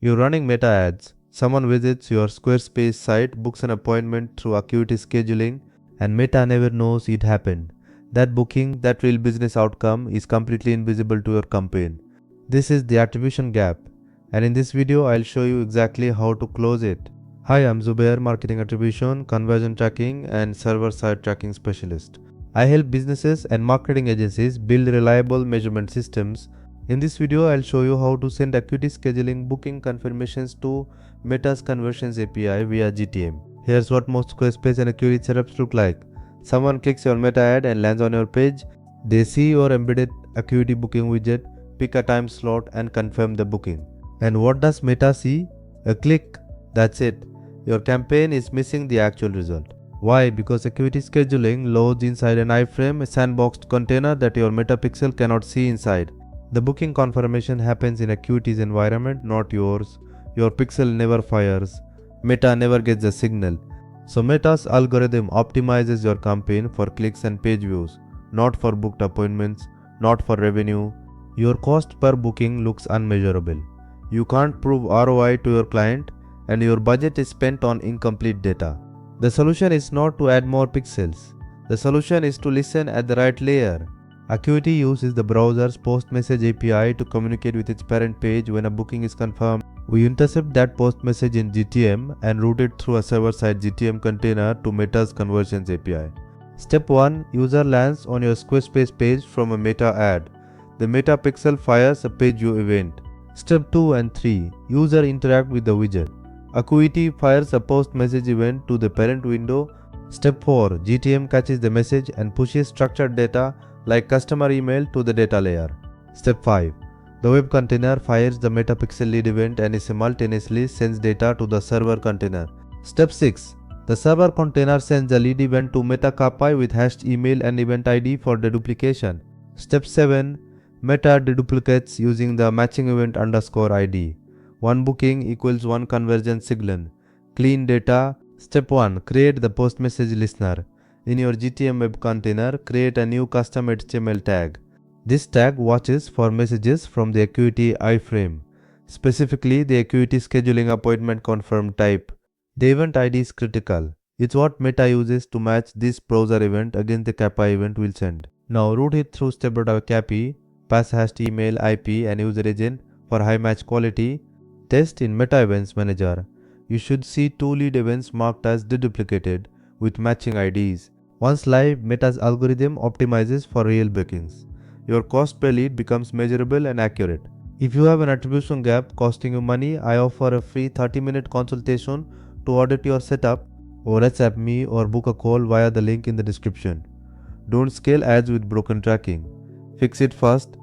You're running meta ads. Someone visits your Squarespace site, books an appointment through Acuity Scheduling, and Meta never knows it happened. That booking, that real business outcome, is completely invisible to your campaign. This is the attribution gap, and in this video, I'll show you exactly how to close it. Hi, I'm Zubayer, Marketing Attribution, Conversion Tracking, and Server-Side Tracking Specialist. I help businesses and marketing agencies build reliable measurement systems. In this video, I'll show you how to send Acuity Scheduling booking confirmations to Meta's Conversions API via GTM. Here's what most Squarespace and Acuity setups look like. Someone clicks your Meta ad and lands on your page. They see your embedded Acuity booking widget, pick a time slot, and confirm the booking. And what does Meta see? A click. That's it. Your campaign is missing the actual result. Why? Because Acuity Scheduling loads inside an iFrame, a sandboxed container that your metapixel cannot see inside. The booking confirmation happens in Acuity's environment, not yours. Your pixel never fires. Meta never gets a signal. So Meta's algorithm optimizes your campaign for clicks and page views, not for booked appointments, not for revenue. Your cost per booking looks unmeasurable. You can't prove ROI to your client, and your budget is spent on incomplete data. The solution is not to add more pixels. The solution is to listen at the right layer. Acuity uses the browser's post message API to communicate with its parent page when a booking is confirmed. We intercept that post message in GTM and route it through a server-side GTM container to Meta's Conversions API. Step 1. User lands on your Squarespace page from a Meta ad. The Meta pixel fires a page view event. Step 2 and 3. User interact with the widget. Acuity fires a post message event to the parent window. Step 4. GTM catches the message and pushes structured data like customer email to the data layer. Step 5. The web container fires the metapixel lead event and simultaneously sends data to the server container. Step 6. The server container sends the lead event to Meta CAPI with hashed email and event ID for deduplication. Step 7. Meta deduplicates using the matching event underscore ID. One booking equals one conversion signal. Clean data. Step 1. Create the post message listener. In your GTM web container, create a new custom HTML tag. This tag watches for messages from the Acuity iFrame, specifically the Acuity Scheduling appointment confirm type. The event ID is critical. It's what Meta uses to match this browser event against the CAPI event we'll send. Now route it through Stape.CAPI, pass hashed email, IP, and user agent for high match quality. Test in Meta Events Manager. You should see two lead events marked as deduplicated with matching IDs. Once live, Meta's algorithm optimizes for real bookings. Your cost per lead becomes measurable and accurate. If you have an attribution gap costing you money, I offer a free 30-minute consultation to audit your setup, or WhatsApp me or book a call via the link in the description. Don't scale ads with broken tracking. Fix it fast